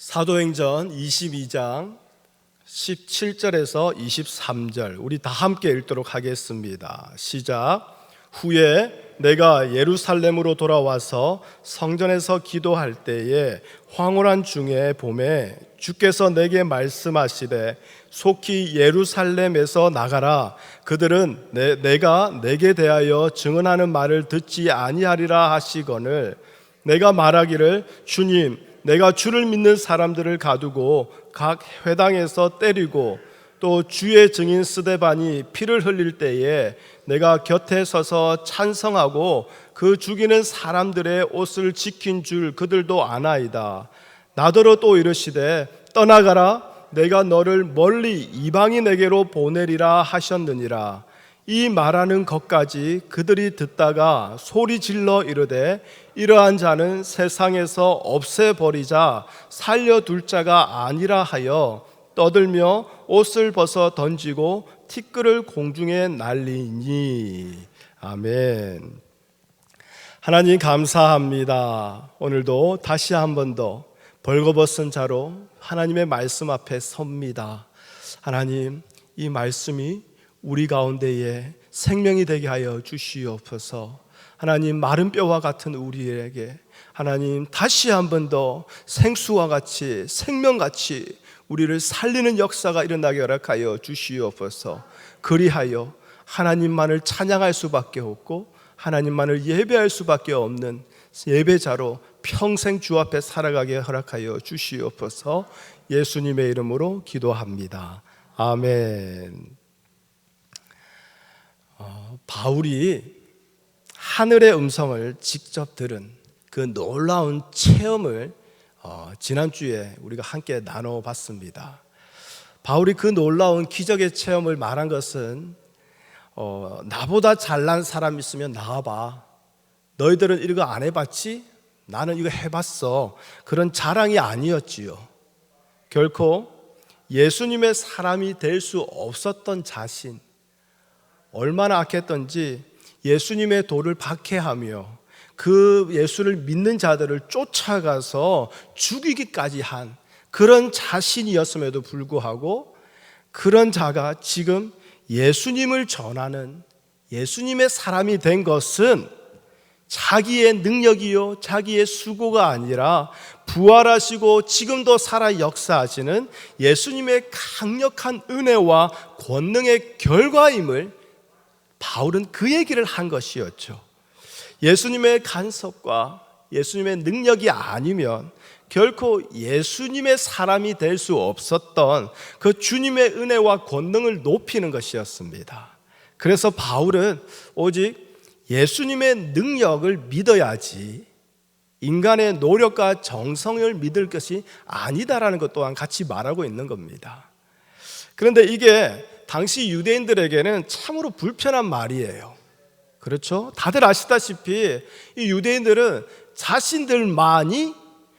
사도행전 22장 17절에서 23절 우리 다 함께 읽도록 하겠습니다. 시작. 후에 내가 예루살렘으로 돌아와서 성전에서 기도할 때에 황홀한 중에 봄에 주께서 내게 말씀하시되 속히 예루살렘에서 나가라. 그들은 내가 내게 대하여 증언하는 말을 듣지 아니하리라 하시거늘 내가 말하기를 주님 내가 주를 믿는 사람들을 가두고 각 회당에서 때리고 또 주의 증인 스데반이 피를 흘릴 때에 내가 곁에 서서 찬성하고 그 죽이는 사람들의 옷을 지킨 줄 그들도 아나이다. 나더러 또 이르시되 떠나가라. 내가 너를 멀리 이방인에게로 보내리라 하셨느니라. 이 말하는 것까지 그들이 듣다가 소리 질러 이르되 이러한 자는 세상에서 없애버리자 살려둘 자가 아니라 하여 떠들며 옷을 벗어 던지고 티끌을 공중에 날리니. 아멘. 하나님 감사합니다. 오늘도 다시 한 번 더 벌거벗은 자로 하나님의 말씀 앞에 섭니다. 하나님, 이 말씀이 우리 가운데에 생명이 되게 하여 주시옵소서. 하나님, 마른 뼈와 같은 우리에게 하나님 다시 한 번 더 생수와 같이 생명같이 우리를 살리는 역사가 일어나게 허락하여 주시옵소서. 그리하여 하나님만을 찬양할 수밖에 없고 하나님만을 예배할 수밖에 없는 예배자로 평생 주 앞에 살아가게 허락하여 주시옵소서. 예수님의 이름으로 기도합니다. 아멘. 바울이 하늘의 음성을 직접 들은 그 놀라운 체험을 지난주에 우리가 함께 나눠봤습니다. 바울이 그 놀라운 기적의 체험을 말한 것은 나보다 잘난 사람 있으면 나와봐. 너희들은 이거 안 해봤지? 나는 이거 해봤어. 그런 자랑이 아니었지요. 결코 예수님의 사람이 될 수 없었던 자신, 얼마나 악했던지 예수님의 도를 박해하며 그 예수를 믿는 자들을 쫓아가서 죽이기까지 한 그런 자신이었음에도 불구하고 그런 자가 지금 예수님을 전하는 예수님의 사람이 된 것은 자기의 능력이요 자기의 수고가 아니라 부활하시고 지금도 살아 역사하시는 예수님의 강력한 은혜와 권능의 결과임을 바울은 그 얘기를 한 것이었죠. 예수님의 간섭과 예수님의 능력이 아니면 결코 예수님의 사람이 될 수 없었던 그 주님의 은혜와 권능을 높이는 것이었습니다. 그래서 바울은 오직 예수님의 능력을 믿어야지 인간의 노력과 정성을 믿을 것이 아니다라는 것 또한 같이 말하고 있는 겁니다. 그런데 이게 당시 유대인들에게는 참으로 불편한 말이에요. 그렇죠? 다들 아시다시피 이 유대인들은 자신들만이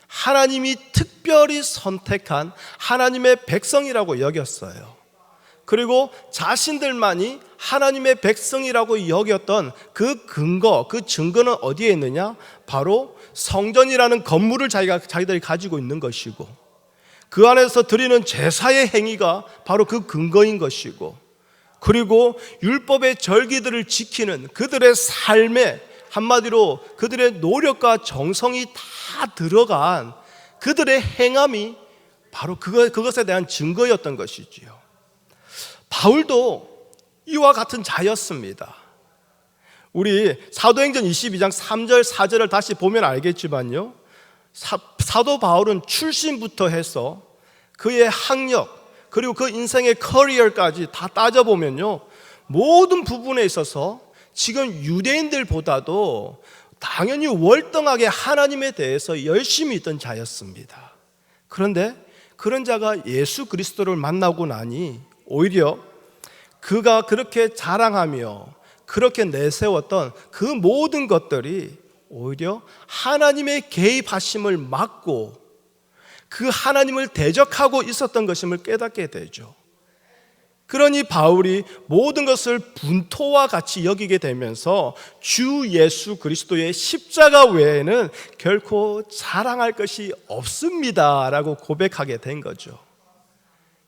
하나님이 특별히 선택한 하나님의 백성이라고 여겼어요. 그리고 자신들만이 하나님의 백성이라고 여겼던 그 근거, 그 증거는 어디에 있느냐? 바로 성전이라는 건물을 자기들이 가지고 있는 것이고 그 안에서 드리는 제사의 행위가 바로 그 근거인 것이고 그리고 율법의 절기들을 지키는 그들의 삶에 한마디로 그들의 노력과 정성이 다 들어간 그들의 행함이 바로 그것에 대한 증거였던 것이지요. 바울도 이와 같은 자였습니다. 우리 사도행전 22장 3절 4절을 다시 보면 알겠지만요, 사도 바울은 출신부터 해서 그의 학력 그리고 그 인생의 커리어까지 다 따져보면요, 모든 부분에 있어서 지금 유대인들보다도 당연히 월등하게 하나님에 대해서 열심히 있던 자였습니다. 그런데 그런 자가 예수 그리스도를 만나고 나니 오히려 그가 그렇게 자랑하며 그렇게 내세웠던 그 모든 것들이 오히려 하나님의 개입하심을 막고 그 하나님을 대적하고 있었던 것임을 깨닫게 되죠. 그러니 바울이 모든 것을 분토와 같이 여기게 되면서 주 예수 그리스도의 십자가 외에는 결코 자랑할 것이 없습니다라고 고백하게 된 거죠.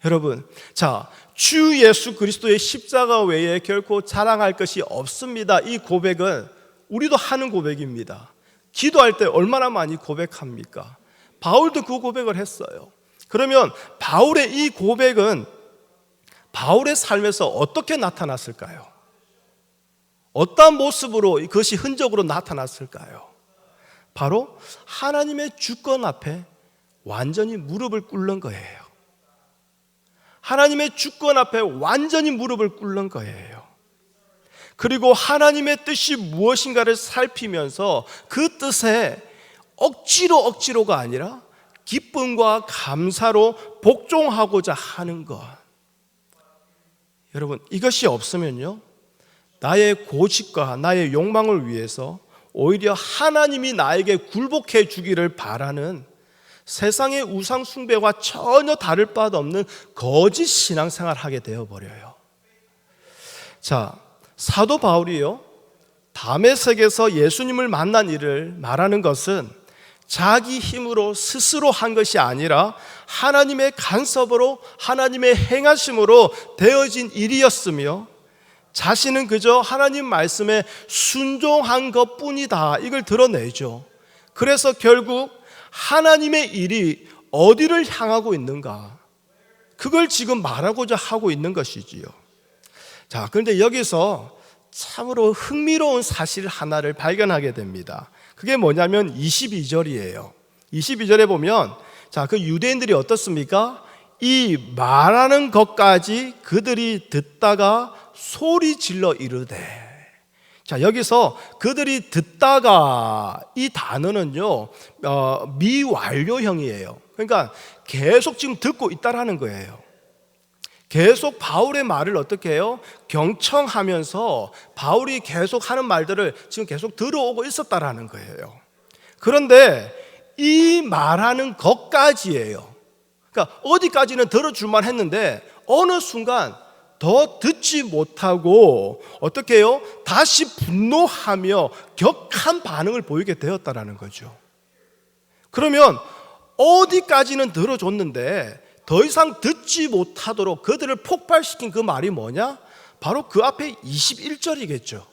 여러분, 자, 주 예수 그리스도의 십자가 외에 결코 자랑할 것이 없습니다. 이 고백은 우리도 하는 고백입니다. 기도할 때 얼마나 많이 고백합니까? 바울도 그 고백을 했어요. 그러면 바울의 이 고백은 바울의 삶에서 어떻게 나타났을까요? 어떤 모습으로 그것이 흔적으로 나타났을까요? 바로 하나님의 주권 앞에 완전히 무릎을 꿇는 거예요. 하나님의 주권 앞에 완전히 무릎을 꿇는 거예요. 그리고 하나님의 뜻이 무엇인가를 살피면서 그 뜻에 억지로가 아니라 기쁨과 감사로 복종하고자 하는 것. 여러분, 이것이 없으면요, 나의 고집과 나의 욕망을 위해서 오히려 하나님이 나에게 굴복해 주기를 바라는 세상의 우상 숭배와 전혀 다를 바 없는 거짓 신앙생활을 하게 되어버려요. 자, 사도 바울이요, 다메섹에서 예수님을 만난 일을 말하는 것은 자기 힘으로 스스로 한 것이 아니라 하나님의 간섭으로, 하나님의 행하심으로 되어진 일이었으며 자신은 그저 하나님 말씀에 순종한 것뿐이다, 이걸 드러내죠. 그래서 결국 하나님의 일이 어디를 향하고 있는가, 그걸 지금 말하고자 하고 있는 것이지요. 자, 그런데 여기서 참으로 흥미로운 사실 하나를 발견하게 됩니다. 그게 뭐냐면 22절이에요. 22절에 보면, 자, 그 유대인들이 어떻습니까? 이 말하는 것까지 그들이 듣다가 소리 질러 이르되. 자, 여기서 그들이 듣다가, 이 단어는요, 미완료형이에요. 그러니까 계속 지금 듣고 있다라는 거예요. 계속 바울의 말을 어떻게 해요? 경청하면서 바울이 계속 하는 말들을 지금 계속 들어오고 있었다라는 거예요. 그런데 이 말하는 것까지예요. 그러니까 어디까지는 들어줄만 했는데 어느 순간 더 듣지 못하고 어떻게 해요? 다시 분노하며 격한 반응을 보이게 되었다라는 거죠. 그러면 어디까지는 들어줬는데 더 이상 듣지 못하도록 그들을 폭발시킨 그 말이 뭐냐? 바로 그 앞에 21절이겠죠.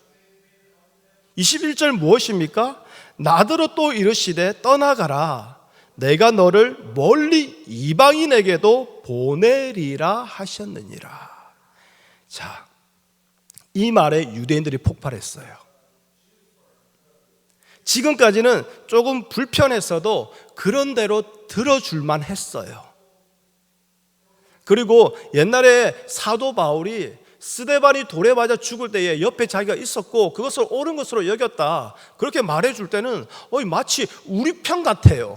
21절 무엇입니까? 나더러 또 이르시되 떠나가라, 내가 너를 멀리 이방인에게도 보내리라 하셨느니라. 자, 이 말에 유대인들이 폭발했어요. 지금까지는 조금 불편했어도 그런 대로 들어줄만 했어요. 그리고 옛날에 사도 바울이 스데반이 돌에 맞아 죽을 때에 옆에 자기가 있었고 그것을 옳은 것으로 여겼다, 그렇게 말해줄 때는 마치 우리 편 같아요.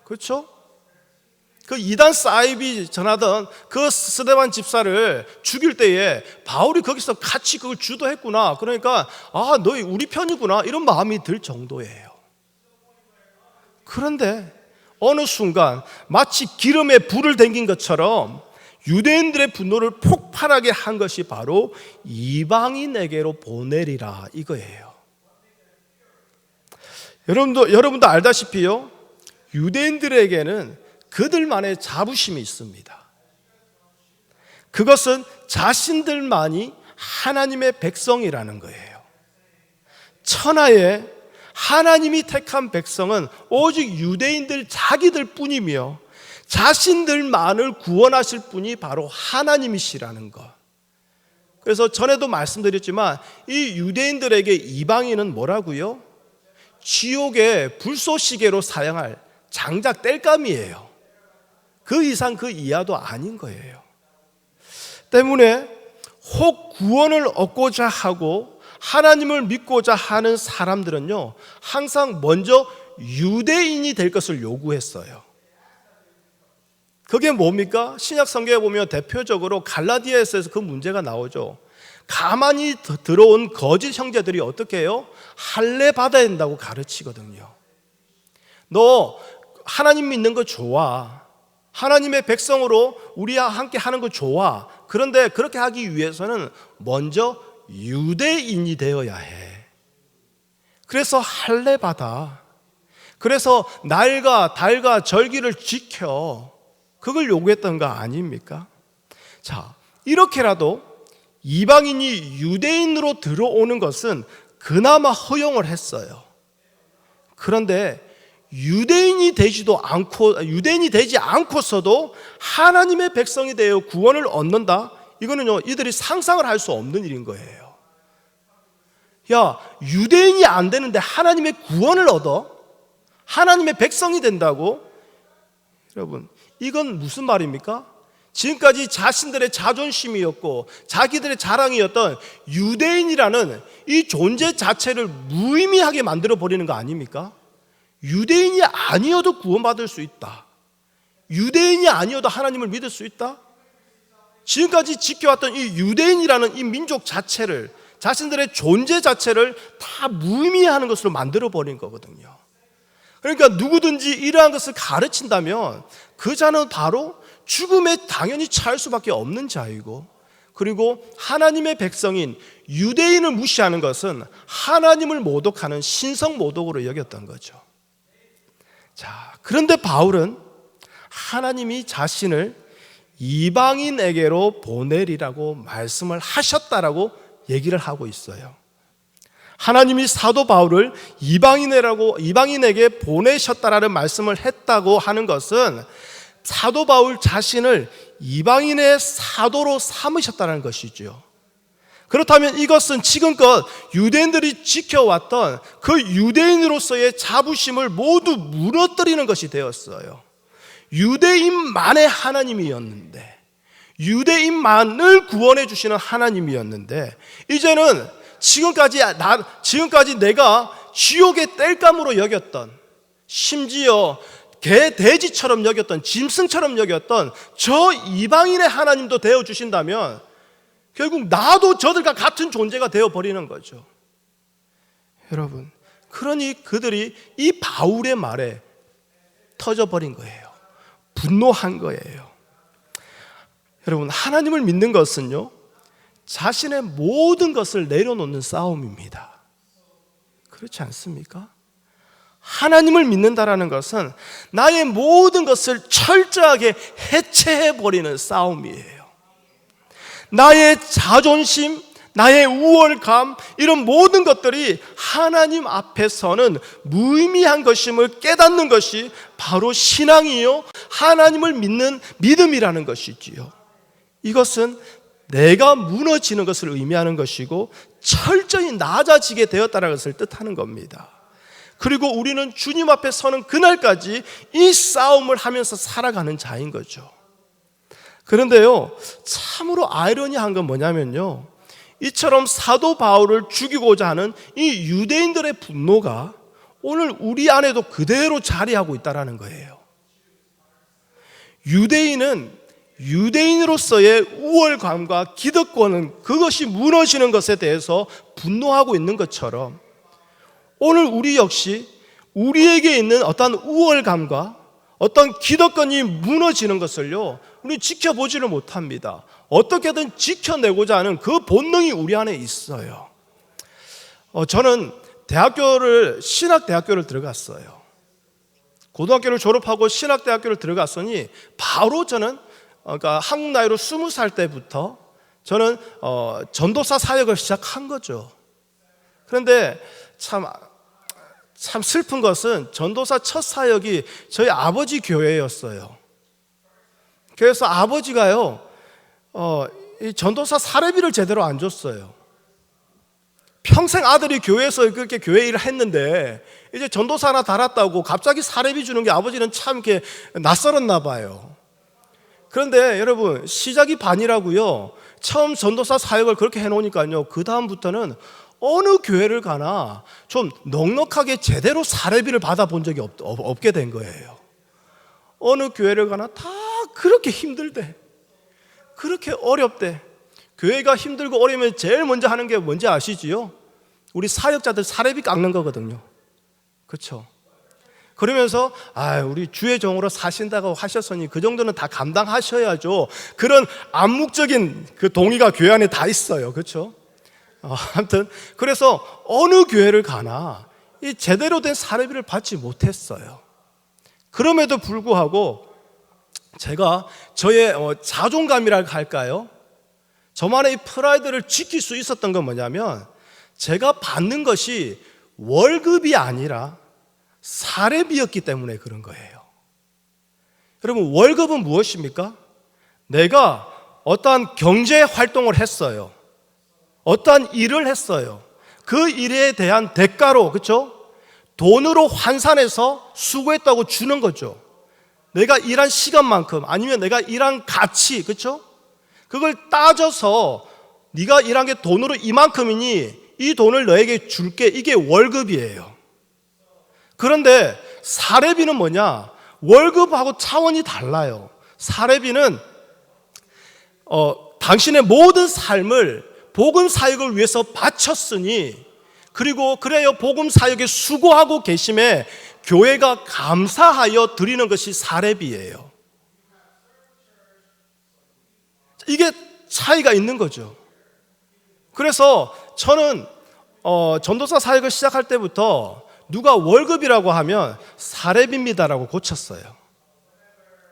그렇죠? 그 이단 사입이 전하던 그 스데반 집사를 죽일 때에 바울이 거기서 같이 그걸 주도했구나, 그러니까 너희 우리 편이구나, 이런 마음이 들 정도예요. 그런데 어느 순간 마치 기름에 불을 댕긴 것처럼 유대인들의 분노를 폭발하게 한 것이 바로 이방인에게로 보내리라, 이거예요. 여러분도 알다시피요, 유대인들에게는 그들만의 자부심이 있습니다. 그것은 자신들만이 하나님의 백성이라는 거예요. 천하에 하나님이 택한 백성은 오직 유대인들 자기들 뿐이며 자신들만을 구원하실 분이 바로 하나님이시라는 것. 그래서 전에도 말씀드렸지만 이 유대인들에게 이방인은 뭐라고요? 지옥의 불쏘시개로 사용할 장작 땔감이에요. 그 이상 그 이하도 아닌 거예요. 때문에 혹 구원을 얻고자 하고 하나님을 믿고자 하는 사람들은요, 항상 먼저 유대인이 될 것을 요구했어요. 그게 뭡니까? 신약 성경에 보면 대표적으로 갈라디아에서 그 문제가 나오죠. 가만히 들어온 거짓 형제들이 어떻게 해요? 할례 받아야 된다고 가르치거든요. 너 하나님 믿는 거 좋아, 하나님의 백성으로 우리와 함께 하는 거 좋아, 그런데 그렇게 하기 위해서는 먼저 유대인이 되어야 해. 그래서 할례 받아. 그래서 날과 달과 절기를 지켜. 그걸 요구했던 거 아닙니까? 자, 이렇게라도 이방인이 유대인으로 들어오는 것은 그나마 허용을 했어요. 그런데 유대인이 되지 않고서도 하나님의 백성이 되어 구원을 얻는다? 이거는요, 이들이 상상을 할 수 없는 일인 거예요. 야, 유대인이 안 되는데 하나님의 구원을 얻어? 하나님의 백성이 된다고? 여러분, 이건 무슨 말입니까? 지금까지 자신들의 자존심이었고 자기들의 자랑이었던 유대인이라는 이 존재 자체를 무의미하게 만들어버리는 거 아닙니까? 유대인이 아니어도 구원받을 수 있다. 유대인이 아니어도 하나님을 믿을 수 있다. 지금까지 지켜왔던 이 유대인이라는 이 민족 자체를, 자신들의 존재 자체를 다 무의미하는 것으로 만들어버린 거거든요. 그러니까 누구든지 이러한 것을 가르친다면 그 자는 바로 죽음에 당연히 처할 수밖에 없는 자이고, 그리고 하나님의 백성인 유대인을 무시하는 것은 하나님을 모독하는 신성 모독으로 여겼던 거죠. 자, 그런데 바울은 하나님이 자신을 이방인에게로 보내리라고 말씀을 하셨다라고 얘기를 하고 있어요. 하나님이 사도 바울을 이방인에게 보내셨다라는 말씀을 했다고 하는 것은 사도 바울 자신을 이방인의 사도로 삼으셨다는 것이죠. 그렇다면 이것은 지금껏 유대인들이 지켜왔던 그 유대인으로서의 자부심을 모두 무너뜨리는 것이 되었어요. 유대인만의 하나님이었는데, 유대인만을 구원해 주시는 하나님이었는데, 이제는 지금까지 내가 지옥의 땔감으로 여겼던, 심지어 개, 돼지처럼 여겼던, 짐승처럼 여겼던 저 이방인의 하나님도 되어주신다면 결국 나도 저들과 같은 존재가 되어버리는 거죠. 여러분, 그러니 그들이 이 바울의 말에 터져버린 거예요. 분노한 거예요. 여러분, 하나님을 믿는 것은요, 자신의 모든 것을 내려놓는 싸움입니다. 그렇지 않습니까? 하나님을 믿는다라는 것은 나의 모든 것을 철저하게 해체해버리는 싸움이에요. 나의 자존심, 나의 우월감, 이런 모든 것들이 하나님 앞에서는 무의미한 것임을 깨닫는 것이 바로 신앙이요, 하나님을 믿는 믿음이라는 것이지요. 이것은 내가 무너지는 것을 의미하는 것이고 철저히 낮아지게 되었다는 것을 뜻하는 겁니다. 그리고 우리는 주님 앞에 서는 그날까지 이 싸움을 하면서 살아가는 자인 거죠. 그런데요, 참으로 아이러니한 건 뭐냐면요, 이처럼 사도 바울을 죽이고자 하는 이 유대인들의 분노가 오늘 우리 안에도 그대로 자리하고 있다는 거예요. 유대인은 유대인으로서의 우월감과 기득권은 그것이 무너지는 것에 대해서 분노하고 있는 것처럼 오늘 우리 역시 우리에게 있는 어떤 우월감과 어떤 기득권이 무너지는 것을요, 우리 지켜보지를 못합니다. 어떻게든 지켜내고자 하는 그 본능이 우리 안에 있어요. 저는 신학대학교를 들어갔어요. 고등학교를 졸업하고 신학대학교를 들어갔으니 바로 저는 그러니까 한국 나이로 20살 때부터 저는 전도사 사역을 시작한 거죠. 그런데 참 슬픈 것은 전도사 첫 사역이 저희 아버지 교회였어요. 그래서 아버지가요, 이 전도사 사례비를 제대로 안 줬어요. 평생 아들이 교회에서 그렇게 교회 일을 했는데 이제 전도사 하나 달았다고 갑자기 사례비 주는 게 아버지는 참 이렇게 낯설었나 봐요. 그런데 여러분, 시작이 반이라고요. 처음 전도사 사역을 그렇게 해놓으니까요, 그 다음부터는 어느 교회를 가나 좀 넉넉하게 제대로 사례비를 받아본 적이 없게 된 거예요. 어느 교회를 가나 다 그렇게 힘들대, 그렇게 어렵대. 교회가 힘들고 어려우면 제일 먼저 하는 게 뭔지 아시지요? 우리 사역자들 사례비 깎는 거거든요. 그렇죠? 그러면서 우리 주의 종으로 사신다고 하셨으니 그 정도는 다 감당하셔야죠. 그런 암묵적인 그 동의가 교회 안에 다 있어요. 그렇죠? 아무튼 그래서 어느 교회를 가나 이 제대로 된 사례비를 받지 못했어요. 그럼에도 불구하고 제가 저의 자존감이라 할까요? 저만의 이 프라이드를 지킬 수 있었던 건 뭐냐면 제가 받는 것이 월급이 아니라 사례비였기 때문에 그런 거예요. 여러분, 월급은 무엇입니까? 내가 어떠한 경제 활동을 했어요. 어떠한 일을 했어요. 그 일에 대한 대가로, 그렇죠? 돈으로 환산해서 수고했다고 주는 거죠. 내가 일한 시간만큼 아니면 내가 일한 가치, 그렇죠? 그걸 따져서 네가 일한 게 돈으로 이만큼이니 이 돈을 너에게 줄게. 이게 월급이에요. 그런데 사례비는 뭐냐? 월급하고 차원이 달라요. 사례비는 당신의 모든 삶을 복음 사역을 위해서 바쳤으니, 그리고 그래요 복음 사역에 수고하고 계심에 교회가 감사하여 드리는 것이 사례비예요. 이게 차이가 있는 거죠. 그래서 저는 전도사 사역을 시작할 때부터 누가 월급이라고 하면 사례비입니다라고 고쳤어요.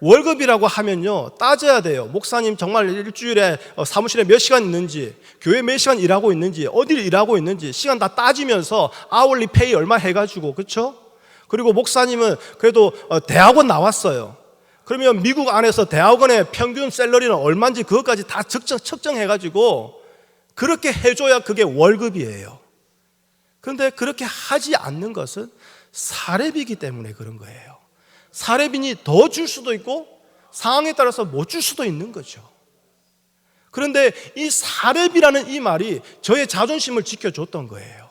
월급이라고 하면요, 따져야 돼요. 목사님 정말 일주일에 사무실에 몇 시간 있는지, 교회 몇 시간 일하고 있는지, 어디를 일하고 있는지 시간 다 따지면서 아울리 페이 얼마 해가지고, 그렇죠? 그리고 목사님은 그래도 대학원 나왔어요. 그러면 미국 안에서 대학원의 평균 샐러리는 얼마인지 그것까지 다 측정해가지고 그렇게 해줘야 그게 월급이에요. 그런데 그렇게 하지 않는 것은 사례비이기 때문에 그런 거예요. 사례비니 더 줄 수도 있고 상황에 따라서 못 줄 수도 있는 거죠. 그런데 이 사례비라는 이 말이 저의 자존심을 지켜줬던 거예요.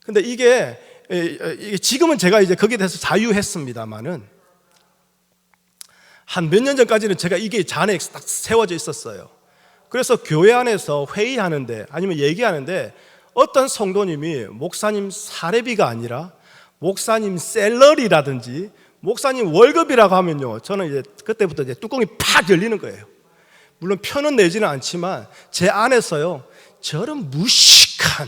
근데 이게 지금은 제가 이제 거기에 대해서 자유했습니다만은 한 몇 년 전까지는 제가 이게 잔에 딱 세워져 있었어요. 그래서 교회 안에서 회의하는데 아니면 얘기하는데 어떤 성도님이 목사님 사례비가 아니라 목사님 샐러리라든지 목사님 월급이라고 하면요, 저는 이제 그때부터 이제 뚜껑이 팍 열리는 거예요. 물론 편은 내지는 않지만 제 안에서요, 저런 무식한,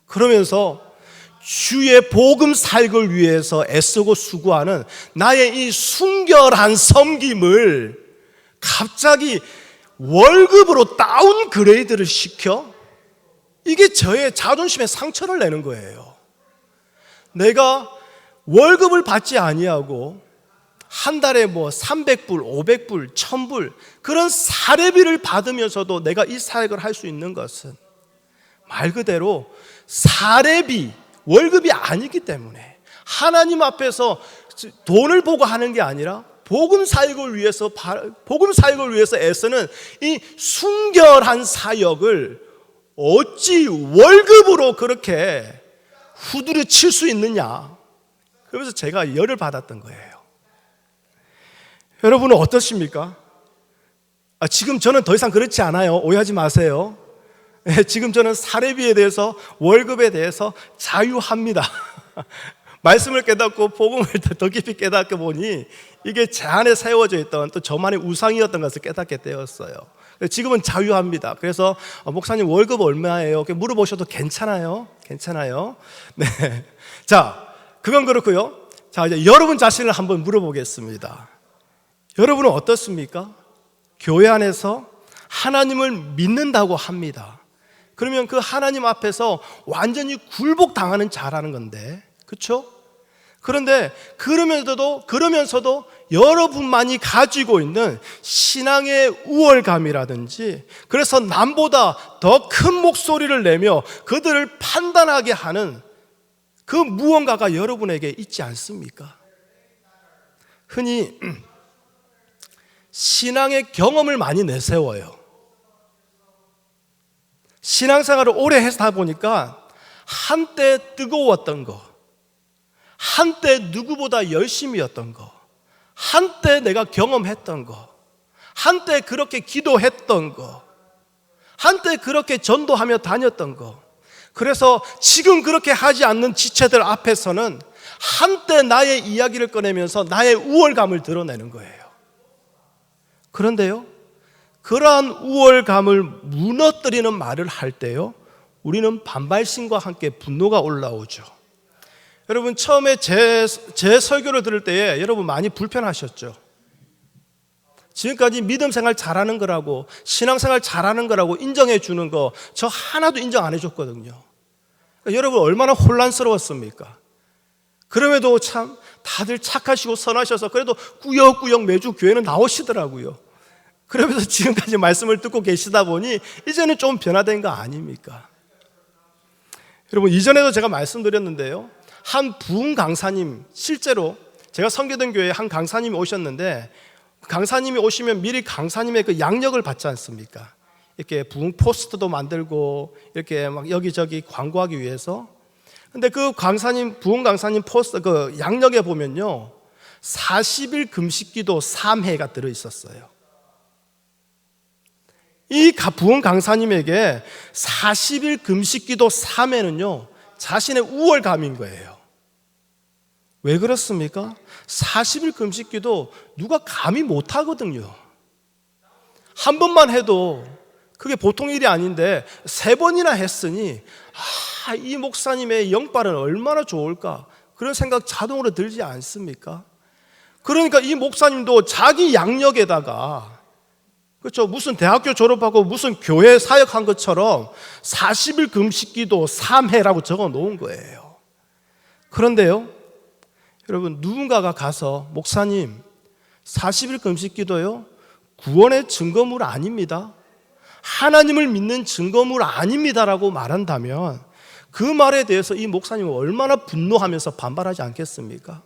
그러면서 주의 복음 사역을 위해서 애쓰고 수고하는 나의 이 순결한 섬김을 갑자기 월급으로 다운그레이드를 시켜? 이게 저의 자존심에 상처를 내는 거예요. 내가 월급을 받지 아니하고 한 달에 300불, 500불, 1000불 그런 사례비를 받으면서도 내가 이 사역을 할 수 있는 것은 말 그대로 사례비, 월급이 아니기 때문에 하나님 앞에서 돈을 보고 하는 게 아니라 복음 사역을 위해서 애쓰는 이 순결한 사역을 어찌 월급으로 그렇게 후두려 칠 수 있느냐. 그러면서 제가 열을 받았던 거예요. 여러분은 어떠십니까? 지금 저는 더 이상 그렇지 않아요. 오해하지 마세요. 지금 저는 사례비에 대해서, 월급에 대해서 자유합니다. 말씀을 깨닫고 복음을 더 깊이 깨닫게 보니 이게 제 안에 세워져 있던 또 저만의 우상이었던 것을 깨닫게 되었어요. 지금은 자유합니다. 그래서 목사님 월급 얼마예요? 이렇게 물어보셔도 괜찮아요. 네. 자, 그건 그렇고요. 자, 이제 여러분 자신을 한번 물어보겠습니다. 여러분은 어떻습니까? 교회 안에서 하나님을 믿는다고 합니다. 그러면 그 하나님 앞에서 완전히 굴복당하는 자라는 건데, 그렇죠? 그런데 그러면서도 여러분만이 가지고 있는 신앙의 우월감이라든지, 그래서 남보다 더 큰 목소리를 내며 그들을 판단하게 하는 그 무언가가 여러분에게 있지 않습니까? 흔히 신앙의 경험을 많이 내세워요. 신앙생활을 오래 하다 보니까 한때 뜨거웠던 거, 한때 누구보다 열심이었던 거, 한때 내가 경험했던 거, 한때 그렇게 기도했던 거, 한때 그렇게 전도하며 다녔던 거, 그래서 지금 그렇게 하지 않는 지체들 앞에서는 한때 나의 이야기를 꺼내면서 나의 우월감을 드러내는 거예요. 그런데요, 그러한 우월감을 무너뜨리는 말을 할 때요, 우리는 반발심과 함께 분노가 올라오죠. 여러분, 처음에 제 설교를 들을 때에 여러분 많이 불편하셨죠? 지금까지 믿음 생활 잘하는 거라고, 신앙생활 잘하는 거라고 인정해 주는 거 저 하나도 인정 안 해줬거든요. 그러니까 여러분 얼마나 혼란스러웠습니까? 그럼에도 참 다들 착하시고 선하셔서 그래도 꾸역꾸역 매주 교회는 나오시더라고요. 그러면서 지금까지 말씀을 듣고 계시다 보니 이제는 좀 변화된 거 아닙니까? 여러분, 이전에도 제가 말씀드렸는데요, 한 부흥 강사님, 실제로 제가 섬기던 교회에 한 강사님이 오셨는데, 강사님이 오시면 미리 강사님의 그 양력을 받지 않습니까? 이렇게 부흥 포스터도 만들고 이렇게 막 여기저기 광고하기 위해서. 근데 그 강사님, 부흥 강사님 포스터 그 양력에 보면요, 40일 금식기도 3회가 들어 있었어요. 이 부흥 강사님에게 40일 금식기도 3회는요, 자신의 우월감인 거예요. 왜 그렇습니까? 40일 금식기도 누가 감히 못하거든요. 한 번만 해도 그게 보통 일이 아닌데 3번이나 했으니 이 목사님의 영빨은 얼마나 좋을까, 그런 생각 자동으로 들지 않습니까? 그러니까 이 목사님도 자기 양력에다가, 그렇죠, 무슨 대학교 졸업하고 무슨 교회 사역한 것처럼 40일 금식기도 3회라고 적어 놓은 거예요. 그런데요, 여러분, 누군가가 가서 목사님 40일 금식기도요 구원의 증거물 아닙니다, 하나님을 믿는 증거물 아닙니다라고 말한다면 그 말에 대해서 이 목사님은 얼마나 분노하면서 반발하지 않겠습니까?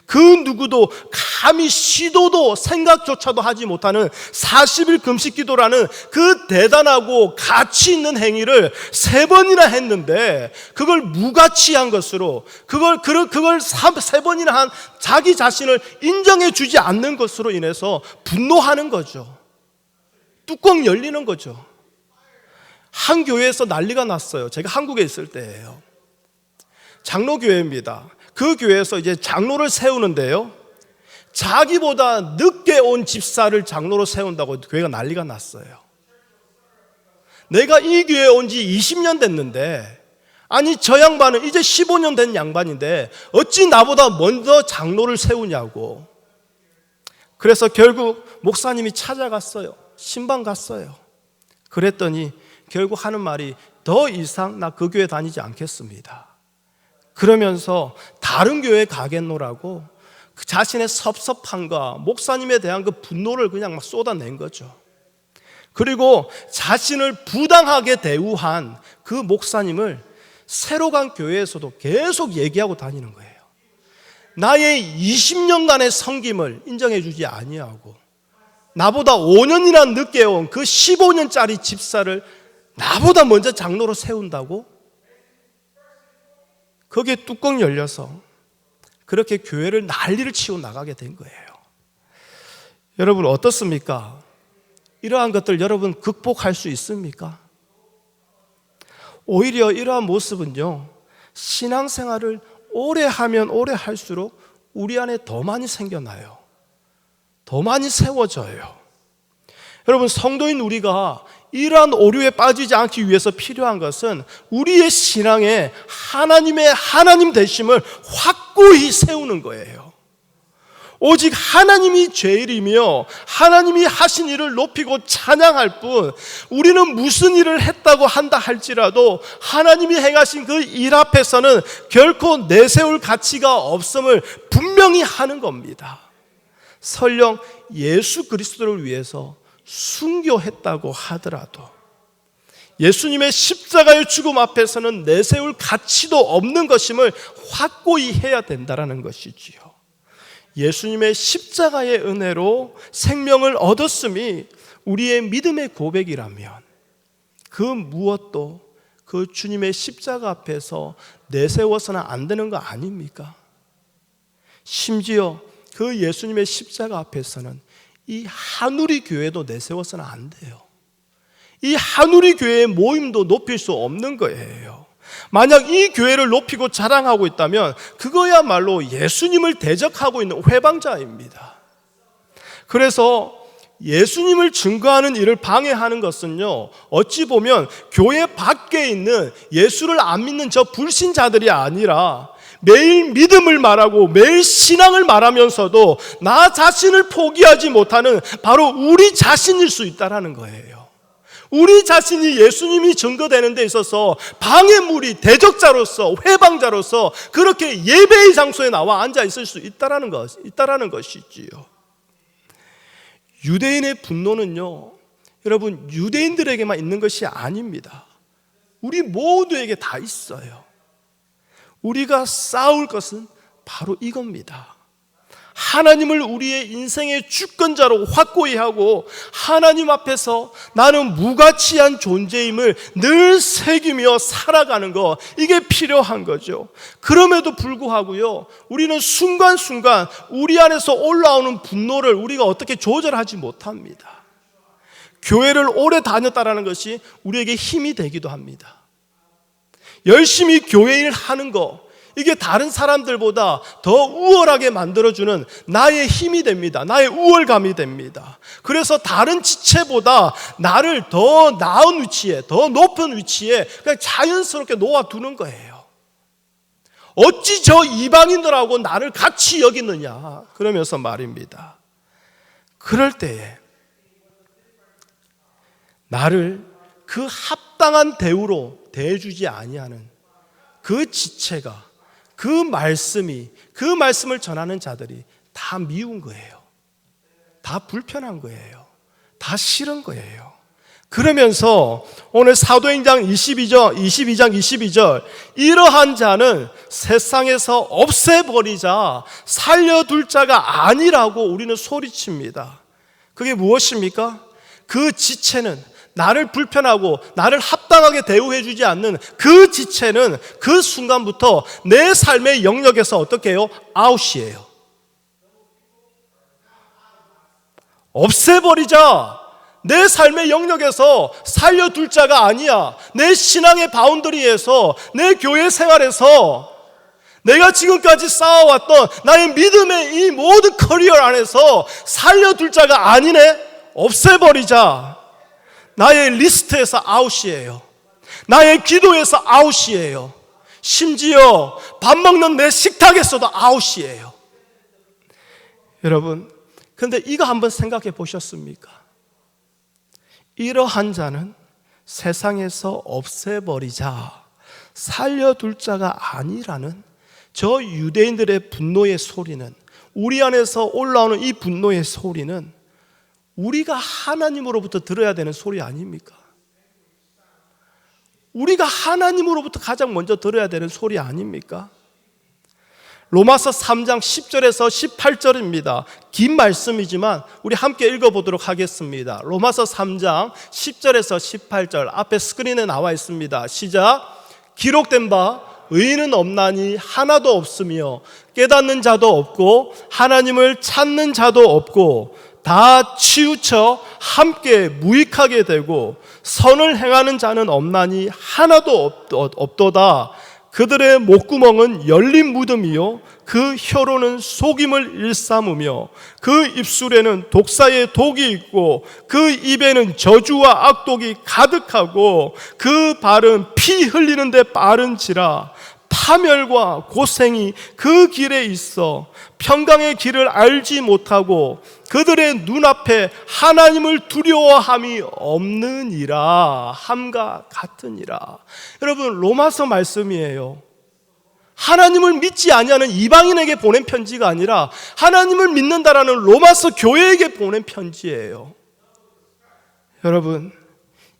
그 누구도 감히 시도도 생각조차도 하지 못하는 40일 금식 기도라는 그 대단하고 가치 있는 행위를 3번이나 했는데 그걸 무가치한 것으로, 그걸 3번이나 한 자기 자신을 인정해 주지 않는 것으로 인해서 분노하는 거죠. 뚜껑 열리는 거죠. 한 교회에서 난리가 났어요. 제가 한국에 있을 때예요. 장로교회입니다. 그 교회에서 이제 장로를 세우는데요, 자기보다 늦게 온 집사를 장로로 세운다고 교회가 난리가 났어요. 내가 이 교회에 온 지 20년 됐는데, 아니 저 양반은 이제 15년 된 양반인데 어찌 나보다 먼저 장로를 세우냐고. 그래서 결국 목사님이 찾아갔어요. 신방 갔어요. 그랬더니 결국 하는 말이, 더 이상 나 그 교회 다니지 않겠습니다. 그러면서 다른 교회에 가겠노라고 그 자신의 섭섭함과 목사님에 대한 그 분노를 그냥 막 쏟아낸 거죠. 그리고 자신을 부당하게 대우한 그 목사님을 새로 간 교회에서도 계속 얘기하고 다니는 거예요. 나의 20년간의 섬김을 인정해 주지 아니하고 나보다 5년이나 늦게 온 그 15년짜리 집사를 나보다 먼저 장로로 세운다고? 거기에 뚜껑 열려서 그렇게 교회를 난리를 치고 나가게 된 거예요. 여러분 어떻습니까? 이러한 것들 여러분 극복할 수 있습니까? 오히려 이러한 모습은요, 신앙생활을 오래 하면 오래 할수록 우리 안에 더 많이 생겨나요. 더 많이 세워져요. 여러분, 성도인 우리가 이러한 오류에 빠지지 않기 위해서 필요한 것은 우리의 신앙에 하나님의 하나님 되심을 확고히 세우는 거예요. 오직 하나님이 제일이며 하나님이 하신 일을 높이고 찬양할 뿐, 우리는 무슨 일을 했다고 한다 할지라도 하나님이 행하신 그 일 앞에서는 결코 내세울 가치가 없음을 분명히 하는 겁니다. 설령 예수 그리스도를 위해서 순교했다고 하더라도 예수님의 십자가의 죽음 앞에서는 내세울 가치도 없는 것임을 확고히 해야 된다는 것이지요. 예수님의 십자가의 은혜로 생명을 얻었음이 우리의 믿음의 고백이라면 그 무엇도 그 주님의 십자가 앞에서 내세워서는 안 되는 거 아닙니까? 심지어 그 예수님의 십자가 앞에서는 이 한우리 교회도 내세워서는 안 돼요. 이 한우리 교회의 모임도 높일 수 없는 거예요. 만약 이 교회를 높이고 자랑하고 있다면 그거야말로 예수님을 대적하고 있는 회방자입니다. 그래서 예수님을 증거하는 일을 방해하는 것은요, 어찌 보면 교회 밖에 있는 예수를 안 믿는 저 불신자들이 아니라 매일 믿음을 말하고 매일 신앙을 말하면서도 나 자신을 포기하지 못하는 바로 우리 자신일 수 있다는 거예요. 우리 자신이 예수님이 증거되는 데 있어서 방해물이 대적자로서 회방자로서 그렇게 예배의 장소에 나와 앉아 있을 수 있다는 것이지요. 유대인의 분노는요, 여러분, 유대인들에게만 있는 것이 아닙니다. 우리 모두에게 다 있어요. 우리가 싸울 것은 바로 이겁니다. 하나님을 우리의 인생의 주권자로 확고히 하고 하나님 앞에서 나는 무가치한 존재임을 늘 새기며 살아가는 것, 이게 필요한 거죠. 그럼에도 불구하고요, 우리는 순간순간 우리 안에서 올라오는 분노를 우리가 어떻게 조절하지 못합니다. 교회를 오래 다녔다는 것이 우리에게 힘이 되기도 합니다. 열심히 교회 일 하는 거, 이게 다른 사람들보다 더 우월하게 만들어주는 나의 힘이 됩니다. 나의 우월감이 됩니다. 그래서 다른 지체보다 나를 더 나은 위치에, 더 높은 위치에 그냥 자연스럽게 놓아두는 거예요. 어찌 저 이방인들하고 나를 같이 여기느냐, 그러면서 말입니다. 그럴 때에 나를 그 합당한 대우로 대해주지 아니하는 그 지체가, 그 말씀을 전하는 자들이 다 미운 거예요. 다 불편한 거예요. 다 싫은 거예요. 그러면서 오늘 사도행전 22장 22절 이러한 자는 세상에서 없애버리자, 살려둘 자가 아니라고 우리는 소리칩니다. 그게 무엇입니까? 그 지체는, 나를 불편하고 나를 합당하게 대우해주지 않는 그 지체는 그 순간부터 내 삶의 영역에서 어떻게 해요? 아웃이에요. 없애버리자. 내 삶의 영역에서 살려둘 자가 아니야. 내 신앙의 바운더리에서, 내 교회 생활에서, 내가 지금까지 쌓아왔던 나의 믿음의 이 모든 커리어 안에서 살려둘 자가 아니네? 없애버리자. 나의 리스트에서 아웃이에요. 나의 기도에서 아웃이에요. 심지어 밥 먹는 내 식탁에서도 아웃이에요. 여러분, 근데 이거 한번 생각해 보셨습니까? 이러한 자는 세상에서 없애버리자, 살려둘 자가 아니라는 저 유대인들의 분노의 소리는, 우리 안에서 올라오는 이 분노의 소리는 우리가 하나님으로부터 들어야 되는 소리 아닙니까? 우리가 하나님으로부터 가장 먼저 들어야 되는 소리 아닙니까? 로마서 3장 10절에서 18절입니다. 긴 말씀이지만 우리 함께 읽어보도록 하겠습니다. 로마서 3장 10절에서 18절, 앞에 스크린에 나와 있습니다. 시작. 기록된 바 의인은 없나니 하나도 없으며 깨닫는 자도 없고 하나님을 찾는 자도 없고 다 치우쳐 함께 무익하게 되고 선을 행하는 자는 없나니 하나도 없도다. 그들의 목구멍은 열린 무덤이요 그 혀로는 속임을 일삼으며 그 입술에는 독사의 독이 있고 그 입에는 저주와 악독이 가득하고 그 발은 피 흘리는데 빠른지라. 파멸과 고생이 그 길에 있어 평강의 길을 알지 못하고 그들의 눈앞에 하나님을 두려워함이 없느니라. 함과 같으니라. 여러분, 로마서 말씀이에요. 하나님을 믿지 아니하는 이방인에게 보낸 편지가 아니라 하나님을 믿는다라는 로마서 교회에게 보낸 편지예요. 여러분,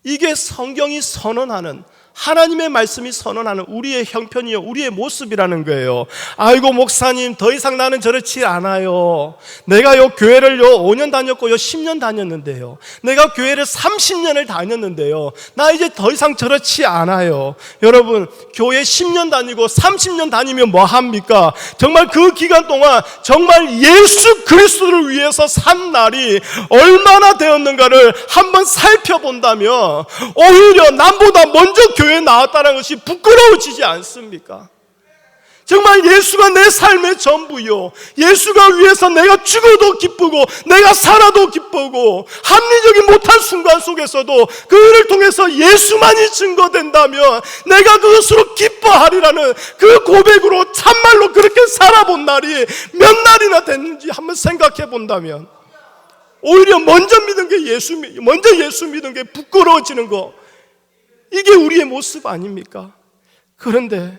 이게 성경이 선언하는 하나님의 말씀이 선언하는 우리의 형편이요, 우리의 모습이라는 거예요. 아이고 목사님, 더 이상 나는 저렇지 않아요. 내가 교회를 5년 다녔고요, 10년 다녔는데요. 내가 교회를 30년을 다녔는데요. 나 이제 더 이상 저렇지 않아요. 여러분, 교회 10년 다니고 30년 다니면 뭐 합니까? 정말 그 기간 동안 정말 예수 그리스도를 위해서 산 날이 얼마나 되었는가를 한번 살펴본다면 오히려 남보다 먼저 교회에 나왔다는 것이 부끄러워지지 않습니까? 정말 예수가 내 삶의 전부요, 예수가 위해서 내가 죽어도 기쁘고 내가 살아도 기쁘고, 합리적인 못한 순간 속에서도 그를 통해서 예수만이 증거된다면 내가 그것으로 기뻐하리라는 그 고백으로 참말로 그렇게 살아본 날이 몇 날이나 됐는지 한번 생각해 본다면, 오히려 먼저 믿은 게 먼저 예수 믿은 게 부끄러워지는 거, 이게 우리의 모습 아닙니까? 그런데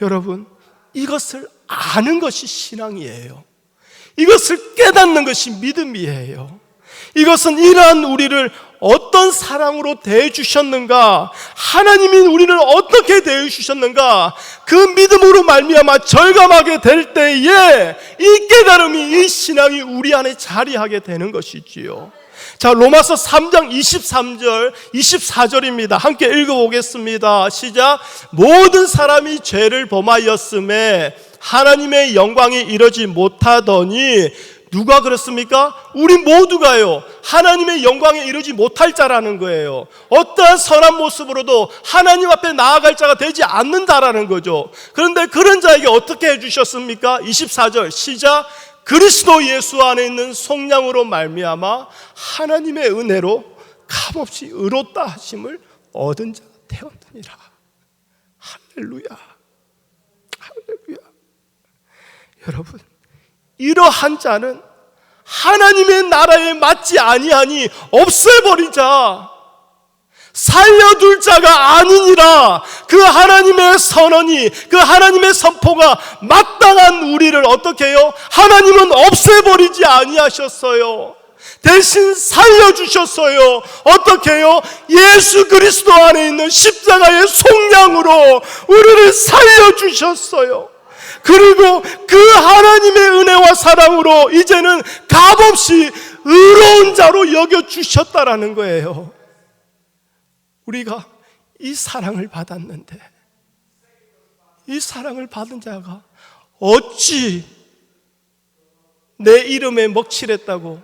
여러분, 이것을 아는 것이 신앙이에요. 이것을 깨닫는 것이 믿음이에요. 이것은 이러한 우리를 어떤 사랑으로 대해주셨는가, 하나님이 우리를 어떻게 대해주셨는가, 그 믿음으로 말미암아 절감하게 될 때에 이 깨달음이, 이 신앙이 우리 안에 자리하게 되는 것이지요. 자, 로마서 3장 23절 24절입니다. 함께 읽어보겠습니다. 시작. 모든 사람이 죄를 범하였음에 하나님의 영광이 이르지 못하더니, 누가 그렇습니까? 우리 모두가요, 하나님의 영광에 이르지 못할 자라는 거예요. 어떠한 선한 모습으로도 하나님 앞에 나아갈 자가 되지 않는다라는 거죠. 그런데 그런 자에게 어떻게 해주셨습니까? 24절 시작. 그리스도 예수 안에 있는 속량으로 말미암아 하나님의 은혜로 값없이 의롭다 하심을 얻은 자 되었느니라. 할렐루야, 할렐루야. 여러분, 이러한 자는 하나님의 나라에 맞지 아니하니 없애버리자, 살려둘 자가 아니니라. 그 하나님의 선언이, 그 하나님의 선포가 마땅한 우리를 어떻게 해요? 하나님은 없애버리지 아니하셨어요. 대신 살려주셨어요. 어떻게 해요? 예수 그리스도 안에 있는 십자가의 속량으로 우리를 살려주셨어요. 그리고 그 하나님의 은혜와 사랑으로 이제는 값없이 의로운 자로 여겨주셨다라는 거예요. 우리가 이 사랑을 받았는데, 이 사랑을 받은 자가 어찌 내 이름에 먹칠했다고,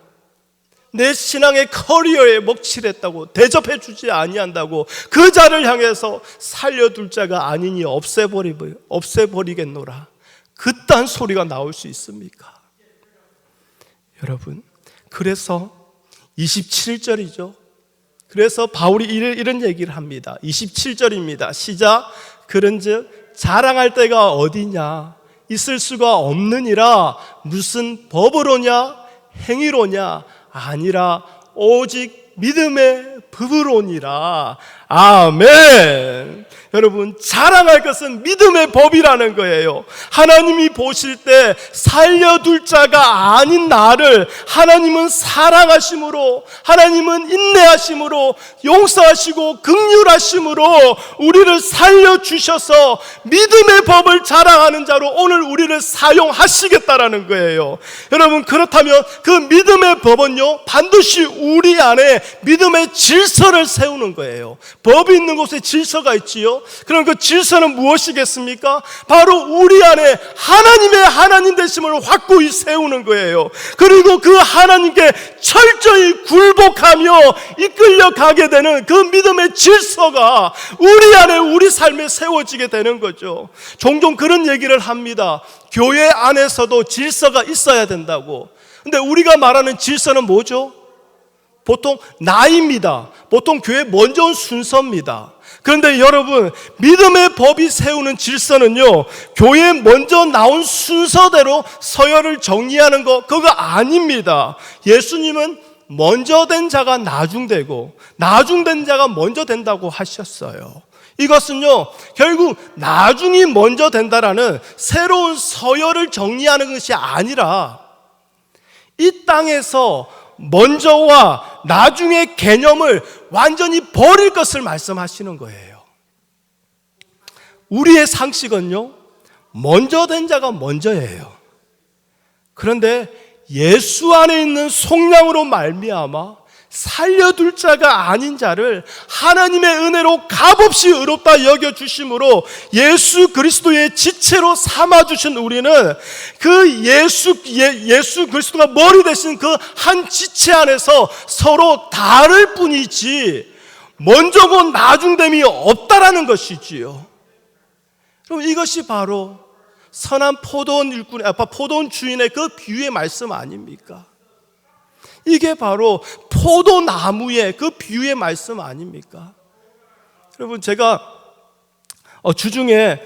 내 신앙의 커리어에 먹칠했다고 대접해 주지 아니한다고 그 자를 향해서 살려둘 자가 아니니 없애버리겠노라, 그딴 소리가 나올 수 있습니까? 여러분, 그래서 27절이죠. 그래서 바울이 이런 얘기를 합니다. 27절입니다. 시작. 그런즉 자랑할 데가 어디냐, 있을 수가 없느니라. 무슨 법으로냐, 행위로냐, 아니라 오직 믿음의 법으로니라. 아멘. 여러분, 자랑할 것은 믿음의 법이라는 거예요. 하나님이 보실 때 살려둘 자가 아닌 나를 하나님은 사랑하심으로, 하나님은 인내하심으로, 용서하시고 긍휼하심으로 우리를 살려주셔서 믿음의 법을 자랑하는 자로 오늘 우리를 사용하시겠다라는 거예요. 여러분, 그렇다면 그 믿음의 법은요, 반드시 우리 안에 믿음의 질서를 세우는 거예요. 법이 있는 곳에 질서가 있지요. 그럼 그 질서는 무엇이겠습니까? 바로 우리 안에 하나님의 하나님 되심을 확고히 세우는 거예요. 그리고 그 하나님께 철저히 굴복하며 이끌려가게 되는 그 믿음의 질서가 우리 안에, 우리 삶에 세워지게 되는 거죠. 종종 그런 얘기를 합니다. 교회 안에서도 질서가 있어야 된다고. 근데 우리가 말하는 질서는 뭐죠? 보통 나이입니다. 보통 교회 먼저 온 순서입니다. 그런데 여러분, 믿음의 법이 세우는 질서는요, 교회에 먼저 나온 순서대로 서열을 정리하는 거, 그거 아닙니다. 예수님은 먼저 된 자가 나중되고 나중된 자가 먼저 된다고 하셨어요. 이것은요, 결국 나중이 먼저 된다라는 새로운 서열을 정리하는 것이 아니라 이 땅에서 먼저와 나중의 개념을 완전히 버릴 것을 말씀하시는 거예요. 우리의 상식은요, 먼저 된 자가 먼저예요. 그런데 예수 안에 있는 속량으로 말미암아 살려둘 자가 아닌 자를 하나님의 은혜로 값없이 의롭다 여겨주심으로 예수 그리스도의 지체로 삼아주신 우리는 그 예수 그리스도가 머리 되신 그 한 지체 안에서 서로 다를 뿐이지 먼저고 나중됨이 없다라는 것이지요. 그럼 이것이 바로 선한 포도원 주인의 그 비유의 말씀 아닙니까? 이게 바로 포도나무의 그 비유의 말씀 아닙니까? 여러분, 제가 주중에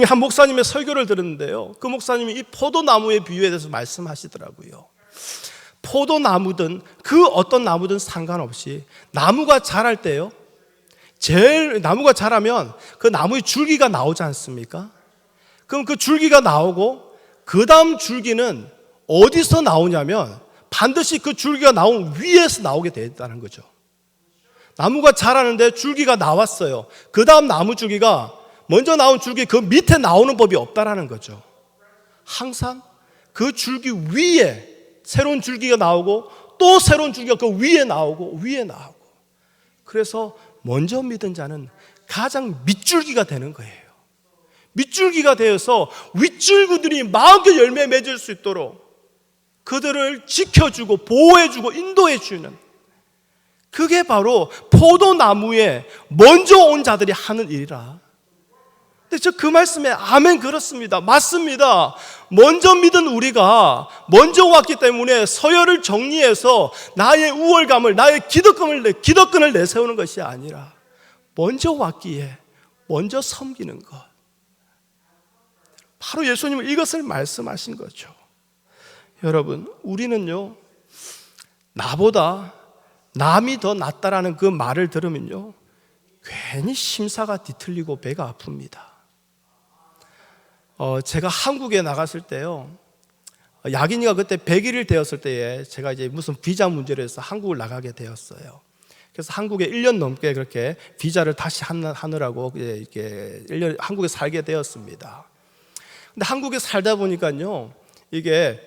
한 목사님의 설교를 들었는데요, 그 목사님이 이 포도나무의 비유에 대해서 말씀하시더라고요. 포도나무든 그 어떤 나무든 상관없이 나무가 자랄 때요, 나무가 자라면 그 나무의 줄기가 나오지 않습니까? 그럼 그 줄기가 나오고 그 다음 줄기는 어디서 나오냐면 반드시 그 줄기가 나온 위에서 나오게 되었다는 거죠. 나무가 자라는데 줄기가 나왔어요. 그 다음 나무 줄기가 먼저 나온 줄기 그 밑에 나오는 법이 없다라는 거죠. 항상 그 줄기 위에 새로운 줄기가 나오고 또 새로운 줄기가 그 위에 나오고 위에 나오고, 그래서 먼저 믿은 자는 가장 밑줄기가 되는 거예요. 밑줄기가 되어서 윗줄기들이 마음껏 열매 맺을 수 있도록 그들을 지켜주고 보호해주고 인도해주는, 그게 바로 포도나무에 먼저 온 자들이 하는 일이라. 근데 저 그 말씀에 아멘, 그렇습니다, 맞습니다. 먼저 믿은 우리가 먼저 왔기 때문에 서열을 정리해서 나의 우월감을, 나의 기득권을 내세우는 것이 아니라 먼저 왔기에 먼저 섬기는 것, 바로 예수님은 이것을 말씀하신 거죠. 여러분, 우리는요, 나보다 남이 더 낫다라는 그 말을 들으면요, 괜히 심사가 뒤틀리고 배가 아픕니다. 제가 한국에 나갔을 때요, 약인이가 그때 100일이 되었을 때에 제가 이제 무슨 비자 문제로 해서 한국을 나가게 되었어요. 그래서 한국에 1년 넘게 그렇게 비자를 다시 하느라고 이렇게 1년 한국에 살게 되었습니다. 근데 한국에 살다 보니까요, 이게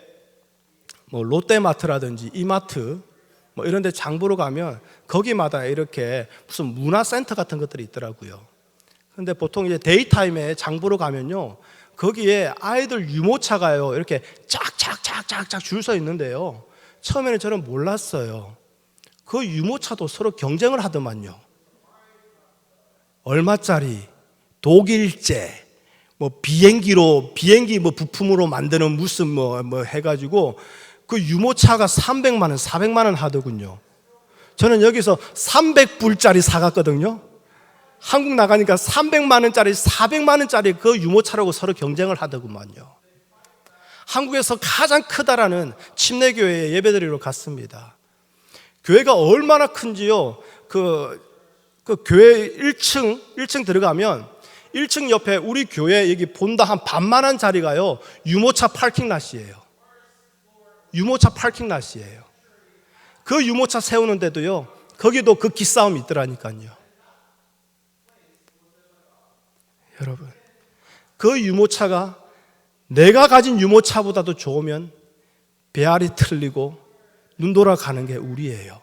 뭐 롯데마트라든지 이마트 뭐 이런 데 장 보러 가면 거기마다 이렇게 무슨 문화센터 같은 것들이 있더라고요. 근데 보통 이제 데이타임에 장 보러 가면요, 거기에 아이들 유모차가요, 이렇게 쫙쫙쫙쫙쫙 줄 서 있는데요, 처음에는 저는 몰랐어요. 그 유모차도 서로 경쟁을 하더만요. 얼마짜리, 독일제, 뭐 비행기 뭐 부품으로 만드는 무슨 뭐 해가지고 그 유모차가 300만 원, 400만 원 하더군요. 저는 여기서 300불짜리 사갔거든요. 한국 나가니까 300만 원짜리, 400만 원짜리 그 유모차라고 서로 경쟁을 하더구만요. 한국에서 가장 크다라는 침례교회에 예배드리러 갔습니다. 교회가 얼마나 큰지요, 그 교회 1층 들어가면 1층 옆에 우리 교회 여기 본다 한 반만한 자리가요, 유모차 파킹 랏이에요. 유모차 파킹 랏이에요. 그 유모차 세우는데도요, 거기도 그 기싸움이 있더라니까요. 여러분, 그 유모차가 내가 가진 유모차보다도 좋으면 배알이 틀리고 눈 돌아가는 게 우리예요.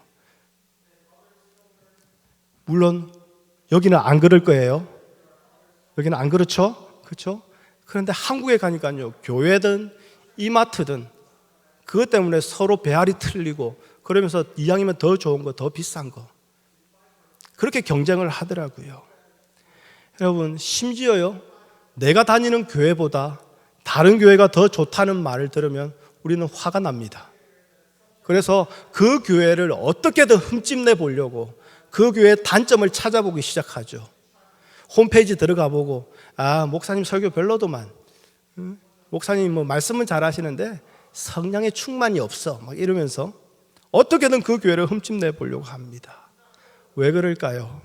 물론 여기는 안 그럴 거예요. 여기는 안 그렇죠? 그렇죠? 그런데 한국에 가니까요, 교회든 이마트든 그것 때문에 서로 배알이 틀리고, 그러면서 이왕이면 더 좋은 거, 더 비싼 거, 그렇게 경쟁을 하더라고요. 여러분, 심지어요, 내가 다니는 교회보다 다른 교회가 더 좋다는 말을 들으면 우리는 화가 납니다. 그래서 그 교회를 어떻게든 흠집내 보려고 그 교회의 단점을 찾아보기 시작하죠. 홈페이지 들어가 보고, 목사님 설교 별로더만, 목사님 뭐 말씀은 잘하시는데 성령의 충만이 없어, 막 이러면서 어떻게든 그 교회를 흠집내 보려고 합니다. 왜 그럴까요?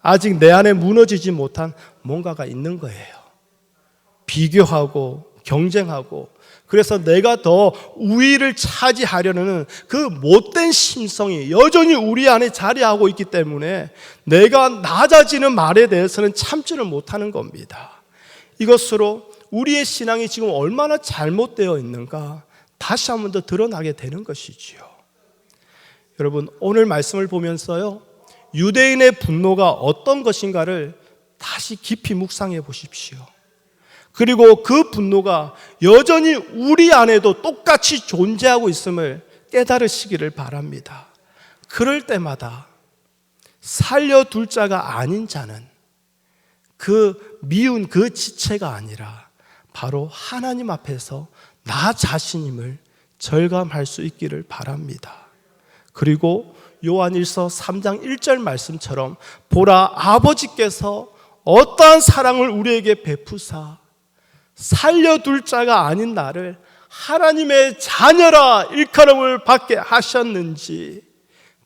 아직 내 안에 무너지지 못한 뭔가가 있는 거예요. 비교하고 경쟁하고 그래서 내가 더 우위를 차지하려는 그 못된 심성이 여전히 우리 안에 자리하고 있기 때문에 내가 낮아지는 말에 대해서는 참지를 못하는 겁니다. 이것으로 우리의 신앙이 지금 얼마나 잘못되어 있는가 다시 한 번 더 드러나게 되는 것이지요. 여러분, 오늘 말씀을 보면서요, 유대인의 분노가 어떤 것인가를 다시 깊이 묵상해 보십시오. 그리고 그 분노가 여전히 우리 안에도 똑같이 존재하고 있음을 깨달으시기를 바랍니다. 그럴 때마다 살려둘 자가 아닌 자는 그 미운 그 지체가 아니라 바로 하나님 앞에서 나 자신임을 절감할 수 있기를 바랍니다. 그리고 요한일서 3장 1절 말씀처럼 보라, 아버지께서 어떠한 사랑을 우리에게 베푸사 살려둘 자가 아닌 나를 하나님의 자녀라 일컬음을 받게 하셨는지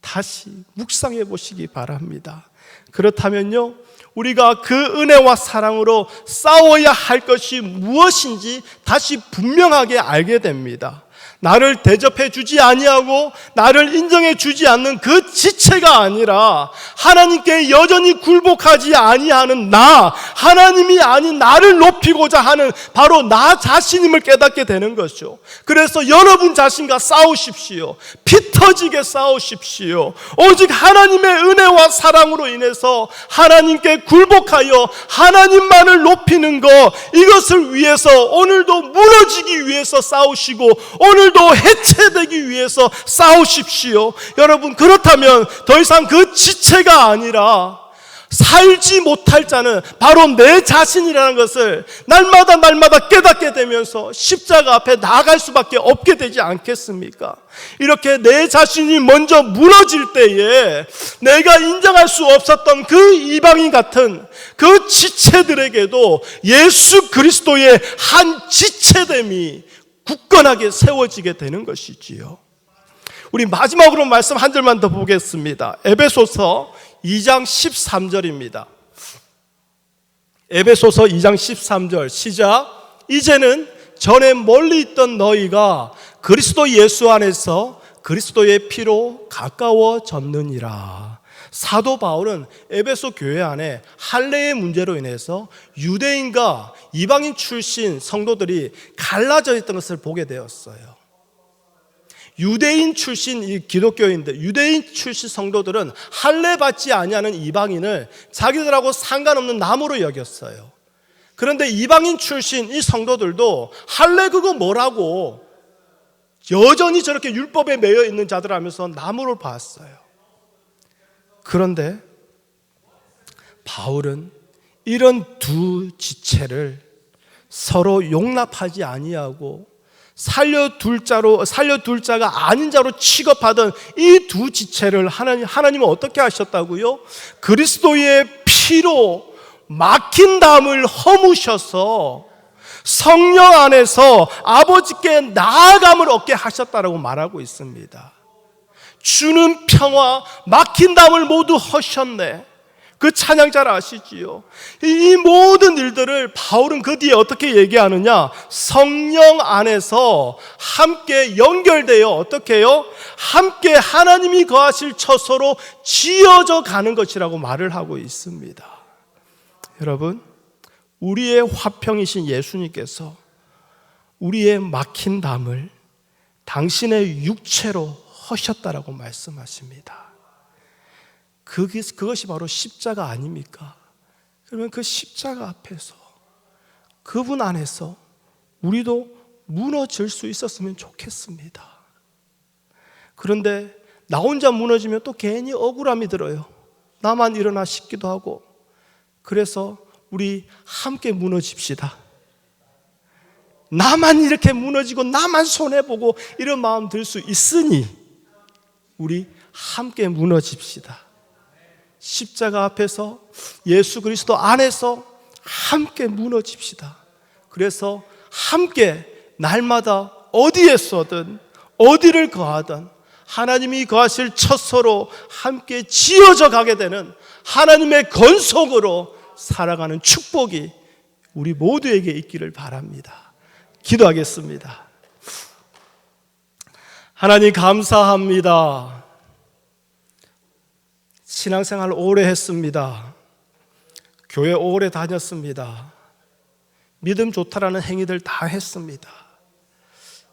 다시 묵상해 보시기 바랍니다. 그렇다면요, 우리가 그 은혜와 사랑으로 싸워야 할 것이 무엇인지 다시 분명하게 알게 됩니다. 나를 대접해 주지 아니하고 나를 인정해 주지 않는 그 지체가 아니라 하나님께 여전히 굴복하지 아니하는 나, 하나님이 아닌 나를 높이고자 하는 바로 나 자신임을 깨닫게 되는 것이죠. 그래서 여러분 자신과 싸우십시오. 피 터지게 싸우십시오. 오직 하나님의 은혜와 사랑으로 인해서 하나님께 굴복하여 하나님만을 높이는 것, 이것을 위해서 오늘도 무너지기 위해서 싸우시고 오늘도 해체되기 위해서 싸우십시오. 여러분, 그렇다면 더 이상 그 지체가 아니라 살지 못할 자는 바로 내 자신이라는 것을 날마다 깨닫게 되면서 십자가 앞에 나아갈 수밖에 없게 되지 않겠습니까? 이렇게 내 자신이 먼저 무너질 때에 내가 인정할 수 없었던 그 이방인 같은 그 지체들에게도 예수 그리스도의 한 지체됨이 굳건하게 세워지게 되는 것이지요. 우리 마지막으로 말씀 한 절만 더 보겠습니다. 에베소서 2장 13절입니다. 에베소서 2장 13절 시작. 이제는 전에 멀리 있던 너희가 그리스도 예수 안에서 그리스도의 피로 가까워졌느니라. 사도 바울은 에베소 교회 안에 할례의 문제로 인해서 유대인과 이방인 출신 성도들이 갈라져 있던 것을 보게 되었어요. 유대인 출신 이 기독교인들, 유대인 출신 성도들은 할례 받지 아니하는 이방인을 자기들하고 상관없는 나무로 여겼어요. 그런데 이방인 출신 이 성도들도 할례 그거 뭐라고 여전히 저렇게 율법에 매여 있는 자들 하면서 나무를 봤어요. 그런데 바울은 이런 두 지체를 서로 용납하지 아니하고 살려둘 자가 아닌 자로 취급하던 이 두 지체를 하나님은 어떻게 하셨다고요? 그리스도의 피로 막힌 담을 허무셔서 성령 안에서 아버지께 나아감을 얻게 하셨다라고 말하고 있습니다. 주는 평화 막힌 담을 모두 허셨네. 그 찬양 잘 아시지요? 이 모든 일들을 바울은 그 뒤에 어떻게 얘기하느냐? 성령 안에서 함께 연결되어 어떻게 해요? 함께 하나님이 거하실 처소로 지어져 가는 것이라고 말을 하고 있습니다. 여러분, 우리의 화평이신 예수님께서 우리의 막힌 담을 당신의 육체로 허셨다라고 말씀하십니다. 그것이 바로 십자가 아닙니까? 그러면 그 십자가 앞에서 그분 안에서 우리도 무너질 수 있었으면 좋겠습니다. 그런데 나 혼자 무너지면 또 괜히 억울함이 들어요. 나만 일어나 싶기도 하고. 그래서 우리 함께 무너집시다. 나만 이렇게 무너지고 나만 손해보고 이런 마음 들 수 있으니 우리 함께 무너집시다. 십자가 앞에서 예수 그리스도 안에서 함께 무너집시다. 그래서 함께 날마다 어디에서든 어디를 거하든 하나님이 거하실 처소로 함께 지어져 가게 되는 하나님의 건속으로 살아가는 축복이 우리 모두에게 있기를 바랍니다. 기도하겠습니다. 하나님 감사합니다. 신앙생활 오래 했습니다. 교회 오래 다녔습니다. 믿음 좋다라는 행위들 다 했습니다.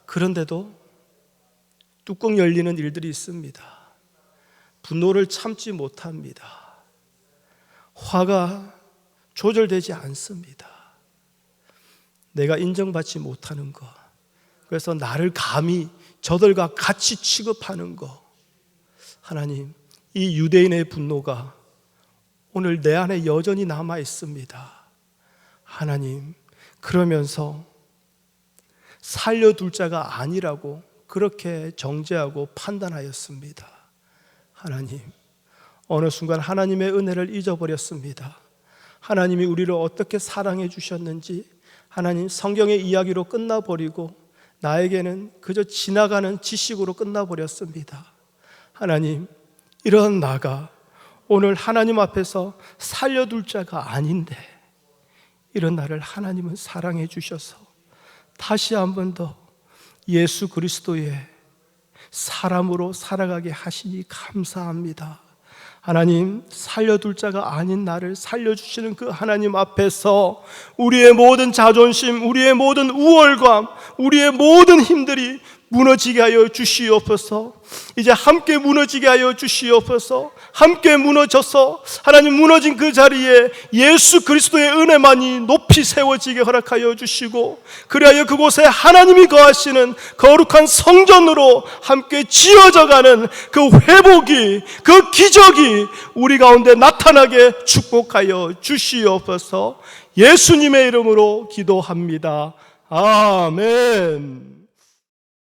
그런데도 뚜껑 열리는 일들이 있습니다. 분노를 참지 못합니다. 화가 조절되지 않습니다. 내가 인정받지 못하는 것, 그래서 나를 감히 저들과 같이 취급하는 것, 하나님, 이 유대인의 분노가 오늘 내 안에 여전히 남아 있습니다. 하나님, 그러면서 살려둘 자가 아니라고 그렇게 정죄하고 판단하였습니다. 하나님, 어느 순간 하나님의 은혜를 잊어버렸습니다. 하나님이 우리를 어떻게 사랑해 주셨는지 하나님 성경의 이야기로 끝나버리고 나에게는 그저 지나가는 지식으로 끝나버렸습니다. 하나님, 이런 나가 오늘 하나님 앞에서 살려둘 자가 아닌데 이런 나를 하나님은 사랑해 주셔서 다시 한 번 더 예수 그리스도의 사람으로 살아가게 하시니 감사합니다. 하나님, 살려둘 자가 아닌 나를 살려주시는 그 하나님 앞에서 우리의 모든 자존심, 우리의 모든 우월감, 우리의 모든 힘들이 무너지게 하여 주시옵소서. 이제 함께 무너지게 하여 주시옵소서. 함께 무너져서 하나님 무너진 그 자리에 예수 그리스도의 은혜만이 높이 세워지게 허락하여 주시고, 그리하여 그곳에 하나님이 거하시는 거룩한 성전으로 함께 지어져가는 그 회복이, 그 기적이 우리 가운데 나타나게 축복하여 주시옵소서. 예수님의 이름으로 기도합니다. 아멘.